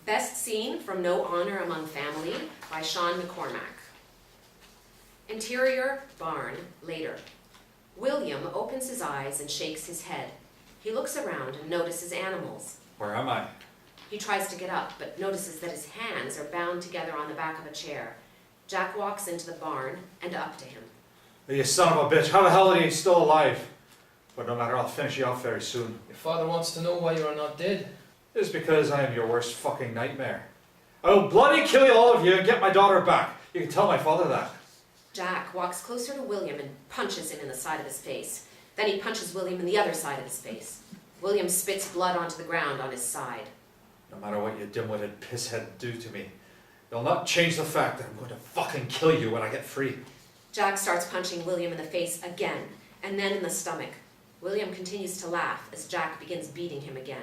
Best Scene from No Honor Among Family by Shawn McCormack. Interior barn, later. William opens his eyes and shakes his head. He looks around and notices animals. Where am I? He tries to get up, but notices that his hands are bound together on the back of a chair. Jack walks into the barn and up to him. You son of a bitch, how the hell are you still alive? But no matter, I'll finish you off very soon. Your father wants to know why you are not dead. It's because I am your worst fucking nightmare. I will bloody kill you, all of you, and get my daughter back. You can tell my father that. Jack walks closer to William and punches him in the side of his face. Then he punches William in the other side of his face. William spits blood onto the ground on his side. No matter what you dim-witted pisshead do to me, you'll not change the fact that I'm going to fucking kill you when I get free. Jack starts punching William in the face again, and then in the stomach. William continues to laugh as Jack begins beating him again.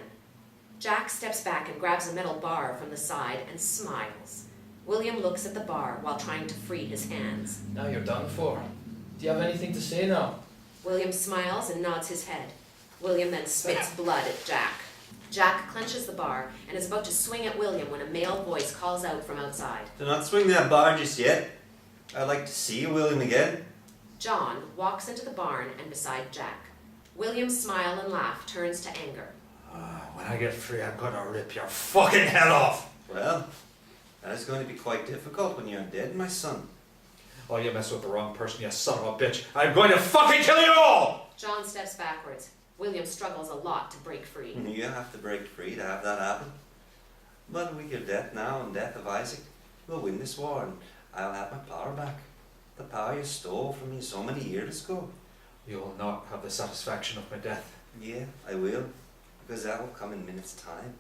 Jack steps back and grabs a metal bar from the side and smiles. William looks at the bar while trying to free his hands. Now you're done for. Do you have anything to say now? William smiles and nods his head. William then spits blood at Jack. Jack clenches the bar and is about to swing at William when a male voice calls out from outside. Do not swing that bar just yet. I'd like to see you, William, again. John walks into the barn and beside Jack. William's smile and laugh turns to anger. When I get free, I'm going to rip your fucking head off. Well, that is going to be quite difficult when you're dead, my son. Oh, you mess with the wrong person, you son of a bitch. I'm going to fucking kill you all! John steps backwards. William struggles a lot to break free. You have to break free to have that happen. But with your death now and death of Isaac, we'll win this war and I'll have my power back. The power you stole from me so many years ago. You will not have the satisfaction of my death. Yeah, I will. Because that will come in minutes' time.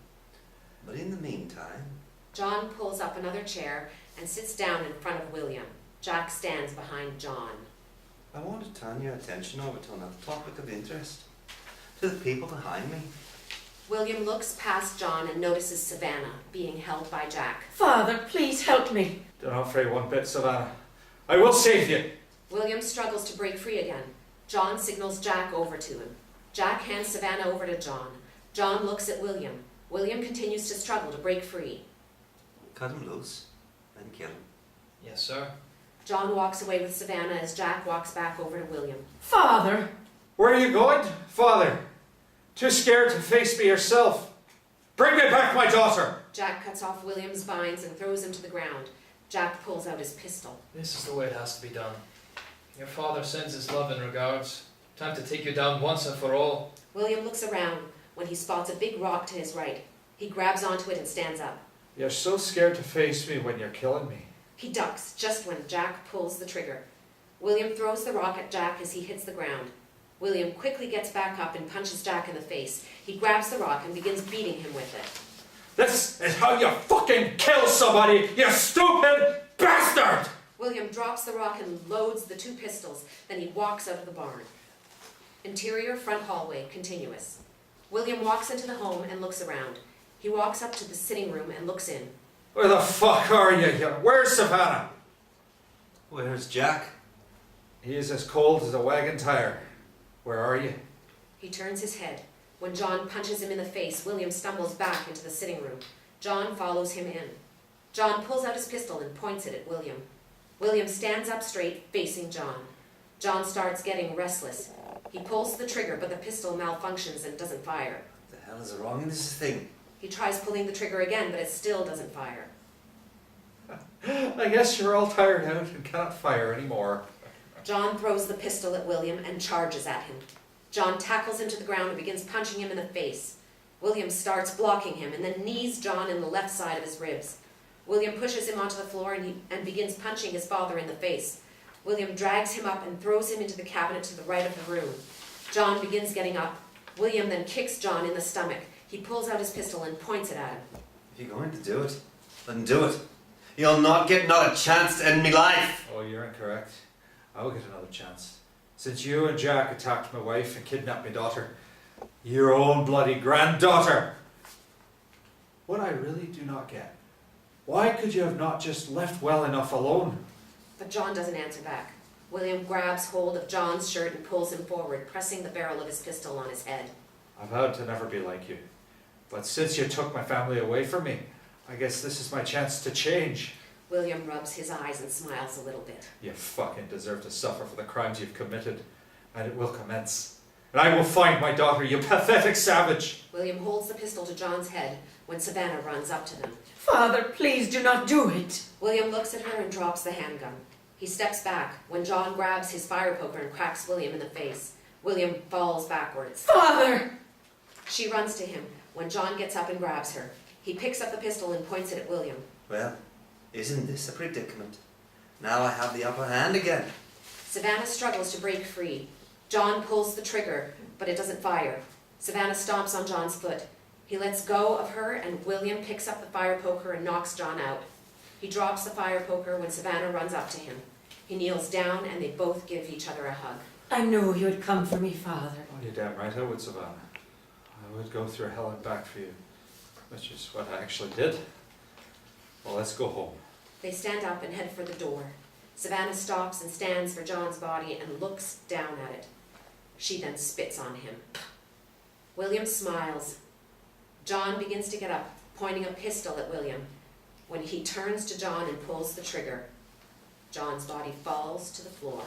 But in the meantime... John pulls up another chair and sits down in front of William. Jack stands behind John. I want to turn your attention over to another topic of interest. To the people behind me. William looks past John and notices Savannah being held by Jack. Father, please help me. Do not fret one bit, Savannah. I will save you. William struggles to break free again. John signals Jack over to him. Jack hands Savannah over to John. John looks at William. William continues to struggle to break free. Cut him loose and kill him. Yes, sir. John walks away with Savannah as Jack walks back over to William. Father! Where are you going, Father? Too scared to face me yourself. Bring me back my daughter! Jack cuts off William's vines and throws him to the ground. Jack pulls out his pistol. This is the way it has to be done. Your father sends his love and regards. Time to take you down once and for all. William looks around when he spots a big rock to his right. He grabs onto it and stands up. You're so scared to face me when you're killing me. He ducks just when Jack pulls the trigger. William throws the rock at Jack as he hits the ground. William quickly gets back up and punches Jack in the face. He grabs the rock and begins beating him with it. This is how you fucking kill somebody, you stupid bastard! William drops the rock and loads the two pistols. Then he walks out of the barn. Interior front hallway, continuous. William walks into the home and looks around. He walks up to the sitting room and looks in. Where the fuck are you? Where's Savannah? Where's Jack? He is as cold as a wagon tire. Where are you? He turns his head. When John punches him in the face, William stumbles back into the sitting room. John follows him in. John pulls out his pistol and points it at William. William stands up straight, facing John. John starts getting restless. He pulls the trigger, but the pistol malfunctions and doesn't fire. What the hell is wrong in this thing? He tries pulling the trigger again, but it still doesn't fire. I guess you're all tired out and cannot fire anymore. John throws the pistol at William and charges at him. John tackles him to the ground and begins punching him in the face. William starts blocking him and then knees John in the left side of his ribs. William pushes him onto the floor and begins punching his father in the face. William drags him up and throws him into the cabinet to the right of the room. John begins getting up. William then kicks John in the stomach. He pulls out his pistol and points it at him. If you're going to do it, then do it. You'll not get not a chance to end me life. Oh, you're incorrect. I will get another chance. Since you and Jack attacked my wife and kidnapped my daughter, your own bloody granddaughter. What I really do not get, why could you have not just left well enough alone? But John doesn't answer back. William grabs hold of John's shirt and pulls him forward, pressing the barrel of his pistol on his head. I vowed to never be like you. But since you took my family away from me, I guess this is my chance to change. William rubs his eyes and smiles a little bit. You fucking deserve to suffer for the crimes you've committed, and it will commence. And I will find my daughter, you pathetic savage! William holds the pistol to John's head when Savannah runs up to them. Father, please do not do it. William looks at her and drops the handgun. He steps back when John grabs his fire poker and cracks William in the face. William falls backwards. Father! She runs to him when John gets up and grabs her. He picks up the pistol and points it at William. Well, isn't this a predicament? Now I have the upper hand again. Savannah struggles to break free. John pulls the trigger, but it doesn't fire. Savannah stomps on John's foot. He lets go of her and William picks up the fire poker and knocks John out. He drops the fire poker when Savannah runs up to him. He kneels down and they both give each other a hug. I knew you would come for me, Father. Oh, you're damn right I would, Savannah. I would go through hell and back for you, which is what I actually did. Well, let's go home. They stand up and head for the door. Savannah stops and stands for John's body and looks down at it. She then spits on him. William smiles. John begins to get up, pointing a pistol at William. When he turns to John and pulls the trigger, John's body falls to the floor.